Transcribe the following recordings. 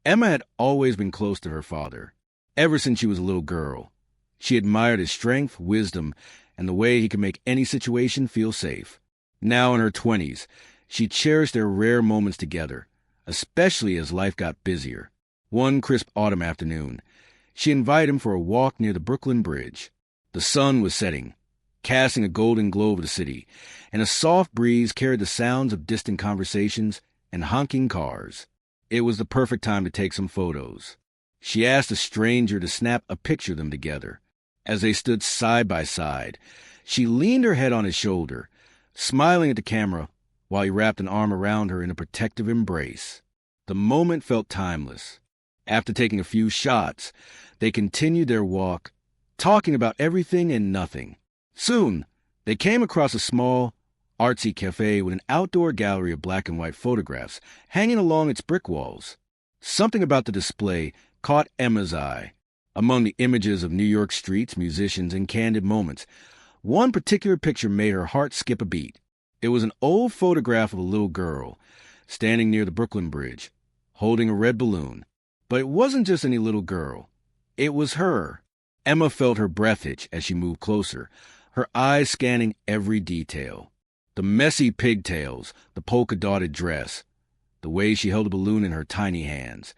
Emma had always been close to her father, ever since she was a little girl. She admired his strength, wisdom, and the way he could make any situation feel safe. Now in her 20s, she cherished their rare moments together, especially as life got busier. One crisp autumn afternoon, she invited him for a walk near the Brooklyn Bridge. The sun was setting, casting a golden glow over the city, and a soft breeze carried the sounds of distant conversations and honking cars. It was the perfect time to take some photos. She asked a stranger to snap a picture of them together. As they stood side by side, she leaned her head on his shoulder, smiling at the camera while he wrapped an arm around her in a protective embrace. The moment felt timeless. After taking a few shots, they continued their walk, talking about everything and nothing. Soon, they came across a small, artsy cafe with an outdoor gallery of black and white photographs hanging along its brick walls. Something about the display caught Emma's eye. Among the images of New York streets, musicians, and candid moments, one particular picture made her heart skip a beat. It was an old photograph of a little girl, standing near the Brooklyn Bridge, holding a red balloon. But it wasn't just any little girl. It was her. Emma felt her breath hitch as she moved closer, her eyes scanning every detail. The messy pigtails, the polka-dotted dress, the way she held a balloon in her tiny hands.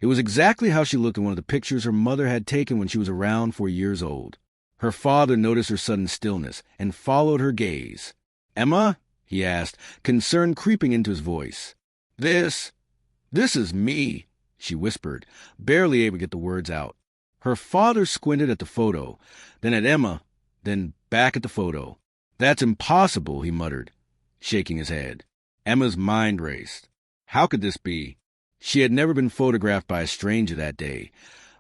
It was exactly how she looked in one of the pictures her mother had taken when she was around 4 years old. Her father noticed her sudden stillness and followed her gaze. "Emma?" he asked, concern creeping into his voice. This is me," she whispered, barely able to get the words out. Her father squinted at the photo, then at Emma, then back at the photo. "That's impossible," he muttered, shaking his head. Emma's mind raced. How could this be? She had never been photographed by a stranger that day.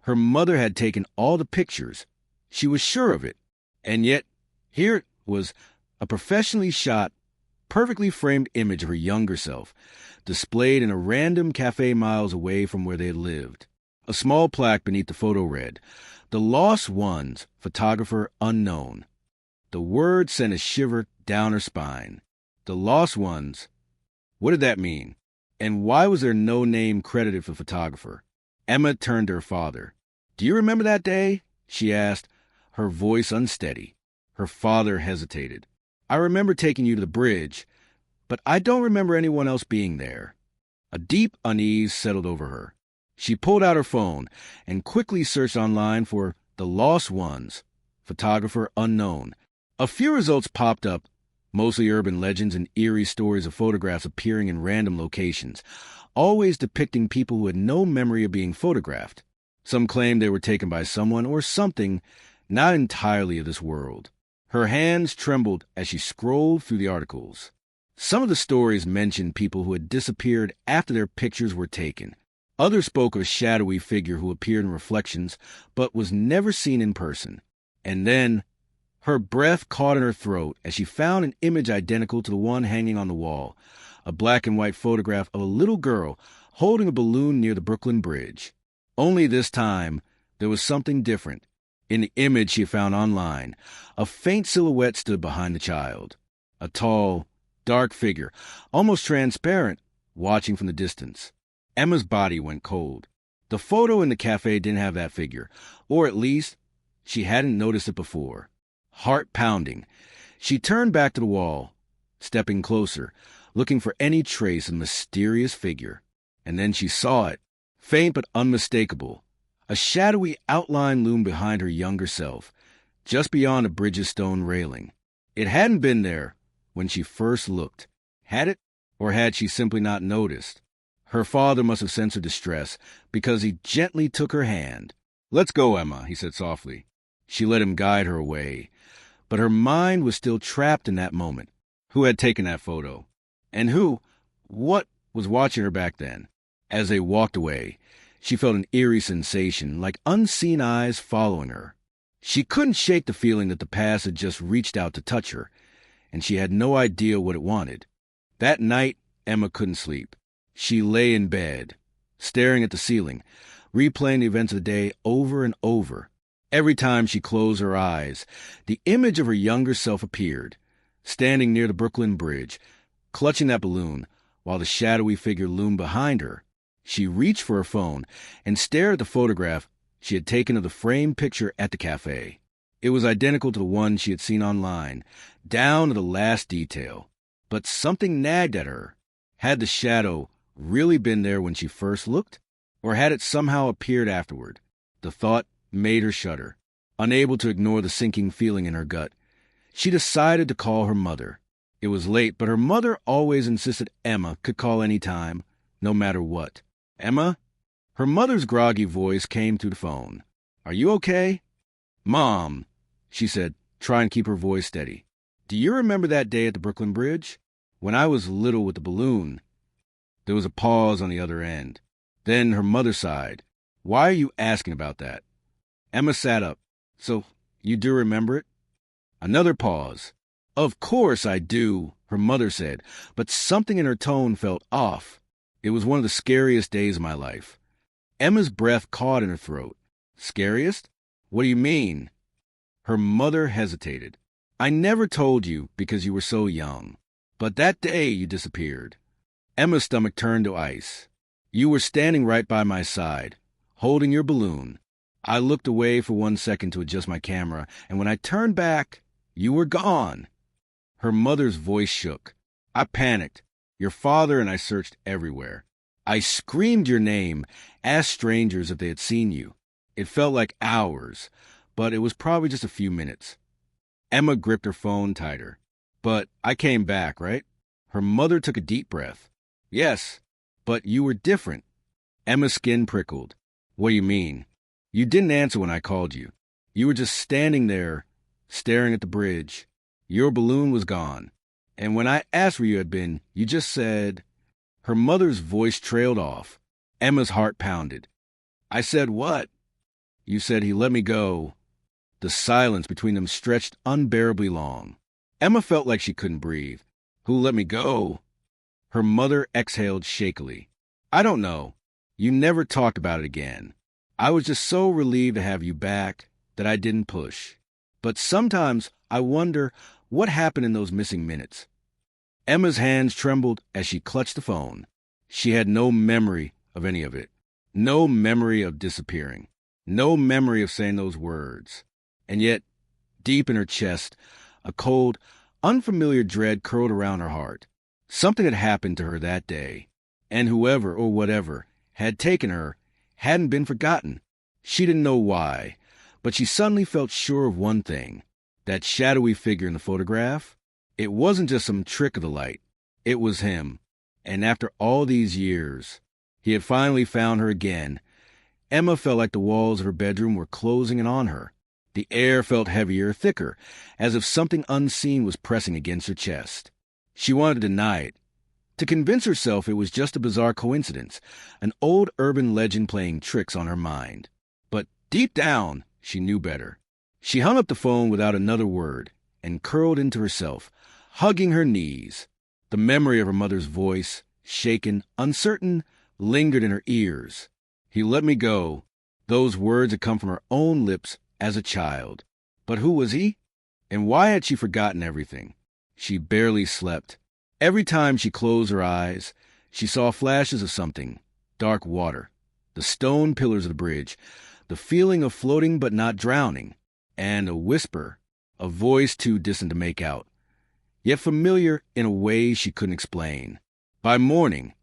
Her mother had taken all the pictures. She was sure of it. And yet, here it was, a professionally shot, perfectly framed image of her younger self, displayed in a random cafe miles away from where they had lived. A small plaque beneath the photo read, "The Lost Ones, Photographer Unknown." The word sent a shiver down her spine. The Lost Ones. What did that mean? And why was there no name credited for photographer? Emma turned to her father. "Do you remember that day?" she asked, her voice unsteady. Her father hesitated. "I remember taking you to the bridge, but I don't remember anyone else being there." A deep unease settled over her. She pulled out her phone and quickly searched online for "The Lost Ones, Photographer Unknown." A few results popped up, mostly urban legends and eerie stories of photographs appearing in random locations, always depicting people who had no memory of being photographed. Some claimed they were taken by someone or something not entirely of this world. Her hands trembled as she scrolled through the articles. Some of the stories mentioned people who had disappeared after their pictures were taken. Others spoke of a shadowy figure who appeared in reflections but was never seen in person. And then her breath caught in her throat as she found an image identical to the one hanging on the wall, a black and white photograph of a little girl holding a balloon near the Brooklyn Bridge. Only this time, there was something different. In the image she found online, a faint silhouette stood behind the child. A tall, dark figure, almost transparent, watching from the distance. Emma's body went cold. The photo in the cafe didn't have that figure, or at least, she hadn't noticed it before. Heart pounding, she turned back to the wall, stepping closer, looking for any trace of the mysterious figure. And then she saw it, faint but unmistakable. A shadowy outline loomed behind her younger self, just beyond the bridge's stone railing. It hadn't been there when she first looked. Had it, or had she simply not noticed? Her father must have sensed her distress, because he gently took her hand. "Let's go, Emma," he said softly. She let him guide her away. But her mind was still trapped in that moment. Who had taken that photo? And what was watching her back then? As they walked away, she felt an eerie sensation, like unseen eyes following her. She couldn't shake the feeling that the past had just reached out to touch her, and she had no idea what it wanted. That night, Emma couldn't sleep. She lay in bed, staring at the ceiling, replaying the events of the day over and over. Every time she closed her eyes, the image of her younger self appeared, standing near the Brooklyn Bridge, clutching that balloon, while the shadowy figure loomed behind her. She reached for her phone and stared at the photograph she had taken of the framed picture at the cafe. It was identical to the one she had seen online, down to the last detail. But something nagged at her. Had the shadow really been there when she first looked? Or had it somehow appeared afterward? The thought made her shudder. Unable to ignore the sinking feeling in her gut, she decided to call her mother. It was late, but her mother always insisted Emma could call any time, no matter what. "Emma?" Her mother's groggy voice came through the phone. "Are you okay?" "Mom," she said, trying to keep her voice steady. "Do you remember that day at the Brooklyn Bridge? When I was little with the balloon?" There was a pause on the other end. Then her mother sighed. "Why are you asking about that?" Emma sat up. "So, you do remember it?" Another pause. "Of course I do," her mother said, but something in her tone felt off. It was one of the scariest days of my life. Emma's breath caught in her throat. "Scariest? What do you mean?" Her mother hesitated. "I never told you because you were so young. But that day you disappeared." Emma's stomach turned to ice. "You were standing right by my side, holding your balloon. I looked away for 1 second to adjust my camera, and when I turned back, you were gone." Her mother's voice shook. "I panicked. Your father and I searched everywhere. I screamed your name, asked strangers if they had seen you. It felt like hours, but it was probably just a few minutes." Emma gripped her phone tighter. "But I came back, right?" Her mother took a deep breath. "Yes, but you were different." Emma's skin prickled. "What do you mean?" "You didn't answer when I called you. You were just standing there, staring at the bridge. Your balloon was gone. And when I asked where you had been, you just said—" Her mother's voice trailed off. Emma's heart pounded. "I said what?" "You said he let me go." The silence between them stretched unbearably long. Emma felt like she couldn't breathe. "Who let me go?" Her mother exhaled shakily. "I don't know. You never talked about it again. I was just so relieved to have you back that I didn't push. But sometimes I wonder what happened in those missing minutes." Emma's hands trembled as she clutched the phone. She had no memory of any of it. No memory of disappearing. No memory of saying those words. And yet, deep in her chest, a cold, unfamiliar dread curled around her heart. Something had happened to her that day, and whoever or whatever had taken her hadn't been forgotten. She didn't know why, but she suddenly felt sure of one thing. That shadowy figure in the photograph, it wasn't just some trick of the light. It was him. And after all these years, he had finally found her again. Emma felt like the walls of her bedroom were closing in on her. The air felt heavier, thicker, as if something unseen was pressing against her chest. She wanted to deny it, to convince herself it was just a bizarre coincidence, an old urban legend playing tricks on her mind. But deep down, she knew better. She hung up the phone without another word and curled into herself, hugging her knees. The memory of her mother's voice, shaken, uncertain, lingered in her ears. "He let me go." Those words had come from her own lips as a child. But who was he? And why had she forgotten everything? She barely slept. Every time she closed her eyes, she saw flashes of something. Dark water, the stone pillars of the bridge, the feeling of floating but not drowning, and a whisper, a voice too distant to make out, yet familiar in a way she couldn't explain. By morning,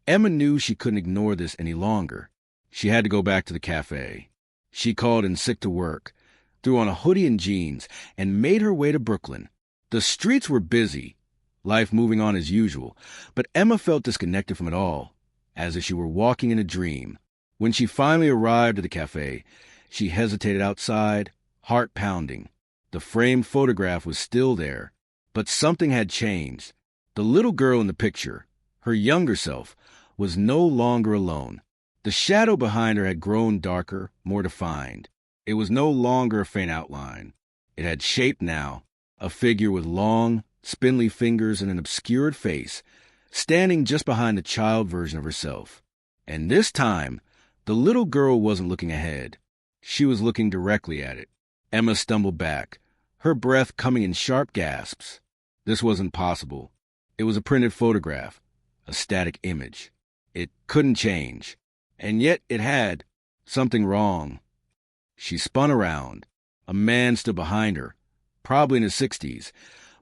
Emma knew she couldn't ignore this any longer. She had to go back to the cafe. She called in sick to work, threw on a hoodie and jeans, and made her way to Brooklyn. The streets were busy, life moving on as usual, but Emma felt disconnected from it all, as if she were walking in a dream. When she finally arrived at the cafe, she hesitated outside, heart pounding. The framed photograph was still there, but something had changed. The little girl in the picture, her younger self, was no longer alone. The shadow behind her had grown darker, more defined. It was no longer a faint outline. It had shape now, a figure with long, spindly fingers and an obscured face, standing just behind the child version of herself. And this time, the little girl wasn't looking ahead. She was looking directly at it. Emma stumbled back, her breath coming in sharp gasps. This wasn't possible. It was a printed photograph, a static image. It couldn't change. And yet it had. Something wrong. She spun around. A man stood behind her, probably in his 60s,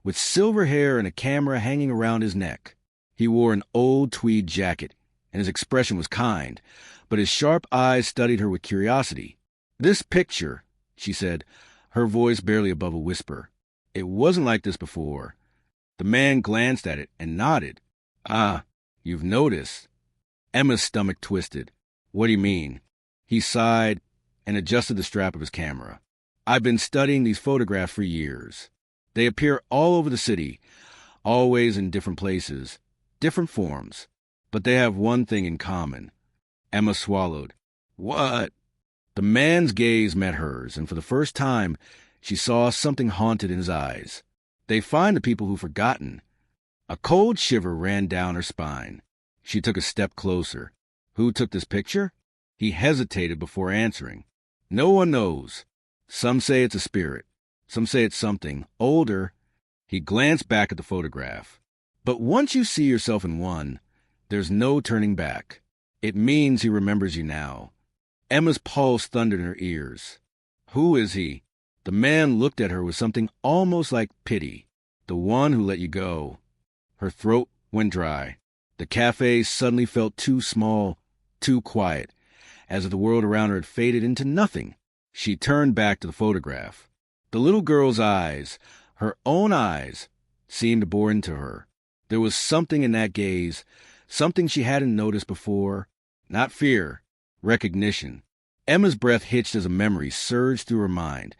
with silver hair and a camera hanging around his neck. He wore an old tweed jacket, and his expression was kind, but his sharp eyes studied her with curiosity. "This picture," she said, her voice barely above a whisper. "It wasn't like this before." The man glanced at it and nodded. "Ah, you've noticed." Emma's stomach twisted. "What do you mean?" He sighed and adjusted the strap of his camera. "I've been studying these photographs for years. They appear all over the city, always in different places, different forms, but they have one thing in common." Emma swallowed. "What?" The man's gaze met hers, and for the first time, she saw something haunted in his eyes. "They find the people who've forgotten." A cold shiver ran down her spine. She took a step closer. "Who took this picture?" He hesitated before answering. "No one knows. Some say it's a spirit. Some say it's something older." He glanced back at the photograph. "But once you see yourself in one, there's no turning back. It means he remembers you now." Emma's pulse thundered in her ears. "Who is he?" The man looked at her with something almost like pity. "The one who let you go." Her throat went dry. The cafe suddenly felt too small, too quiet, as if the world around her had faded into nothing. She turned back to the photograph. The little girl's eyes, her own eyes, seemed to bore into her. There was something in that gaze, something she hadn't noticed before. Not fear, recognition. Emma's breath hitched as a memory surged through her mind,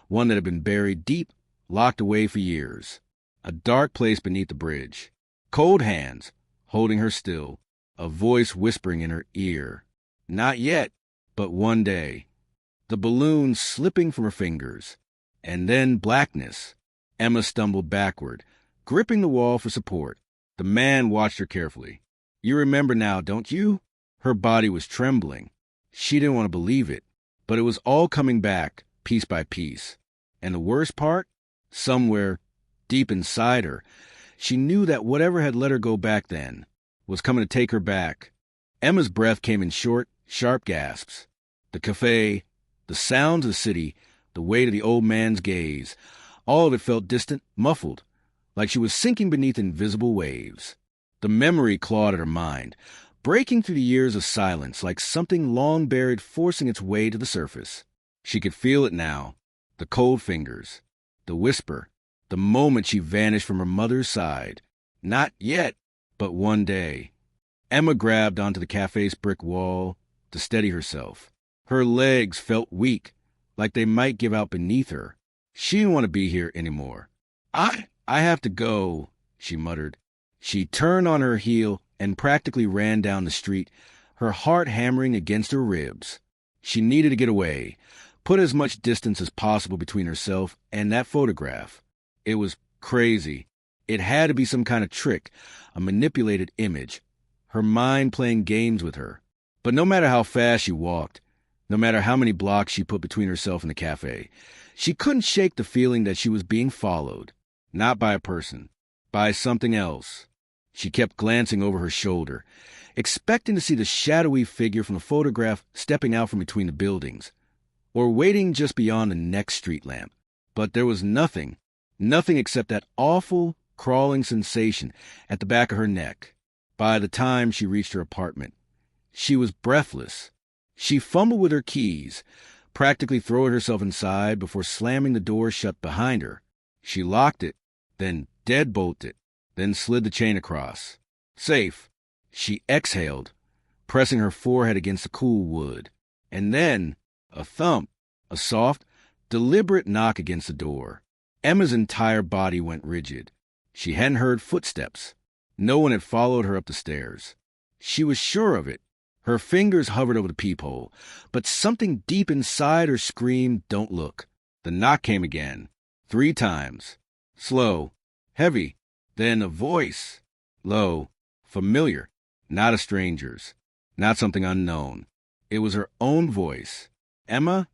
one that had been buried deep, locked away for years. A dark place beneath the bridge. Cold hands, holding her still. A voice whispering in her ear. Not yet, but one day. The balloon slipping from her fingers. And then blackness. Emma stumbled backward, gripping the wall for support. The man watched her carefully. "You remember now, don't you?" Her body was trembling. She didn't want to believe it, but it was all coming back, piece by piece. And the worst part? Somewhere, deep inside her, she knew that whatever had let her go back then was coming to take her back. Emma's breath came in short, sharp gasps. The cafe, the sounds of the city, the weight of the old man's gaze, all of it felt distant, muffled, like she was sinking beneath invisible waves. The memory clawed at her mind, breaking through the years of silence like something long buried forcing its way to the surface. She could feel it now, the cold fingers, the whisper, the moment she vanished from her mother's side. Not yet, but one day. Emma grabbed onto the cafe's brick wall to steady herself. Her legs felt weak, like they might give out beneath her. She didn't want to be here anymore. I have to go," she muttered. She turned on her heel and practically ran down the street, her heart hammering against her ribs. She needed to get away, put as much distance as possible between herself and that photograph. It was crazy. It had to be some kind of trick, a manipulated image, her mind playing games with her. But no matter how fast she walked, no matter how many blocks she put between herself and the cafe, she couldn't shake the feeling that she was being followed. Not by a person, by something else. She kept glancing over her shoulder, expecting to see the shadowy figure from the photograph stepping out from between the buildings, or waiting just beyond the next street lamp. But there was nothing except that awful, crawling sensation at the back of her neck. By the time she reached her apartment, she was breathless. She fumbled with her keys, practically throwing herself inside before slamming the door shut behind her. She locked it, then deadbolted it, then slid the chain across. Safe. She exhaled, pressing her forehead against the cool wood. And then, a thump, a soft, deliberate knock against the door. Emma's entire body went rigid. She hadn't heard footsteps. No one had followed her up the stairs. She was sure of it. Her fingers hovered over the peephole, but something deep inside her screamed, "Don't look." The knock came again, 3 times. Slow, heavy, then a voice. Low, familiar, not a stranger's, not something unknown. It was her own voice. "Emma?"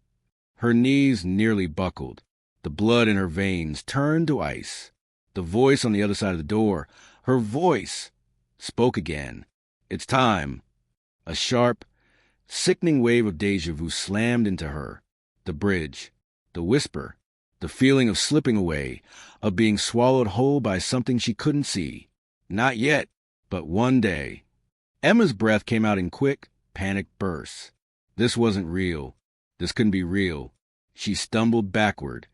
Her knees nearly buckled. The blood in her veins turned to ice. The voice on the other side of the door, her voice, spoke again. "It's time. A sharp, sickening wave of déjà vu slammed into her. The bridge, the whisper, the feeling of slipping away, of being swallowed whole by something she couldn't see. Not yet, but one day. Emma's breath came out in quick, panicked bursts. This wasn't real. This couldn't be real. She stumbled backward,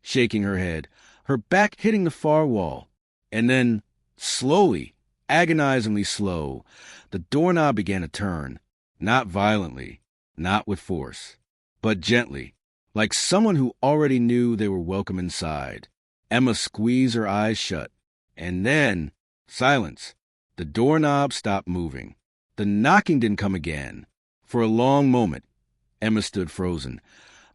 shaking her head, her back hitting the far wall. And then, slowly, agonizingly slow, the doorknob began to turn, not violently, not with force, but gently, like someone who already knew they were welcome inside. Emma squeezed her eyes shut, and then, silence. The doorknob stopped moving. The knocking didn't come again. For a long moment, Emma stood frozen,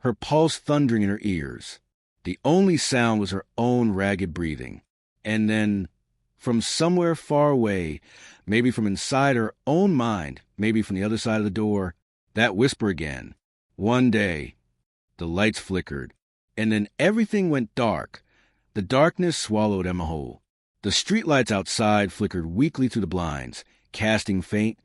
her pulse thundering in her ears. The only sound was her own ragged breathing. And then, from somewhere far away, maybe from inside her own mind, maybe from the other side of the door, that whisper again. One day. The lights flickered, and then everything went dark. The darkness swallowed Emma whole. The streetlights outside flickered weakly through the blinds, casting faint,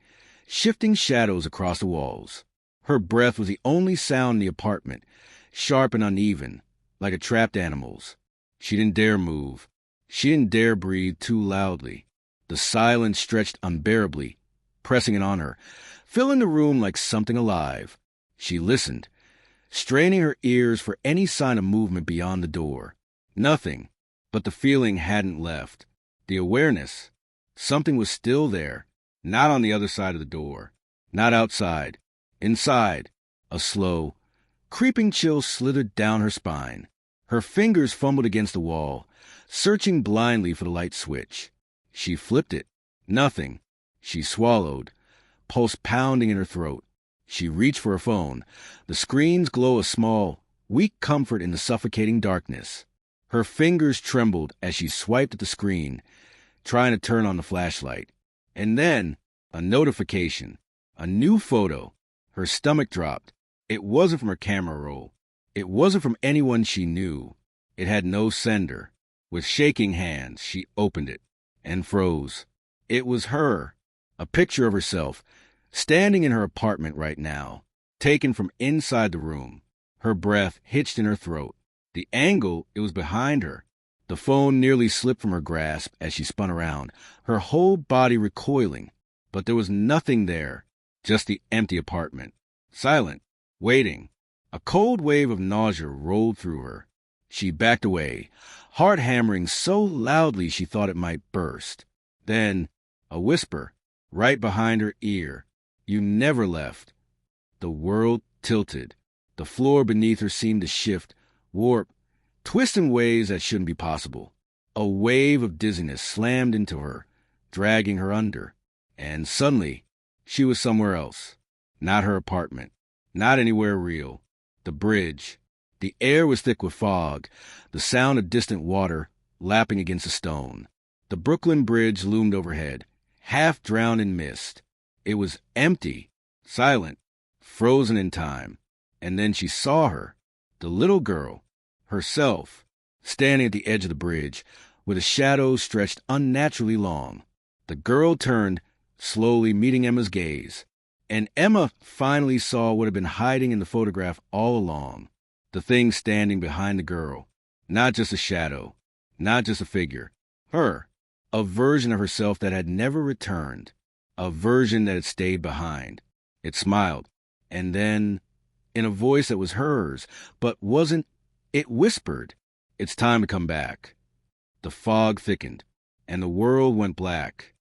shifting shadows across the walls. Her breath was the only sound in the apartment, sharp and uneven, like a trapped animal's. She didn't dare move. She didn't dare breathe too loudly. The silence stretched unbearably, pressing it on her, filling the room like something alive. She listened, straining her ears for any sign of movement beyond the door. Nothing, but the feeling hadn't left. The awareness. Something was still there, not on the other side of the door, not outside. Inside, a slow, creeping chill slithered down her spine. Her fingers fumbled against the wall, searching blindly for the light switch. She flipped it. Nothing. She swallowed, pulse pounding in her throat. She reached for her phone. The screen's glow a small, weak comfort in the suffocating darkness. Her fingers trembled as she swiped at the screen, trying to turn on the flashlight. And then, a notification. A new photo. Her stomach dropped. It wasn't from her camera roll. It wasn't from anyone she knew. It had no sender. With shaking hands, she opened it and froze. It was her. A picture of herself, standing in her apartment right now, taken from inside the room. Her breath hitched in her throat. The angle, it was behind her. The phone nearly slipped from her grasp as she spun around, her whole body recoiling. But there was nothing there, just the empty apartment. Silent, waiting. A cold wave of nausea rolled through her. She backed away, heart hammering so loudly she thought it might burst. Then, a whisper, right behind her ear. You never left. The world tilted. The floor beneath her seemed to shift, warp, twist in ways that shouldn't be possible. A wave of dizziness slammed into her, dragging her under. And suddenly, she was somewhere else. Not her apartment. Not anywhere real. The bridge. The air was thick with fog, the sound of distant water lapping against a stone. The Brooklyn Bridge loomed overhead, half drowned in mist. It was empty, silent, frozen in time. And then she saw her, the little girl, herself, standing at the edge of the bridge, with a shadow stretched unnaturally long. The girl turned, slowly meeting Emma's gaze. And Emma finally saw what had been hiding in the photograph all along. The thing standing behind the girl. Not just a shadow. Not just a figure. Her. A version of herself that had never returned. A version that had stayed behind. It smiled. And then, in a voice that was hers, but wasn't, it whispered, "It's time to come back." The fog thickened, and the world went black.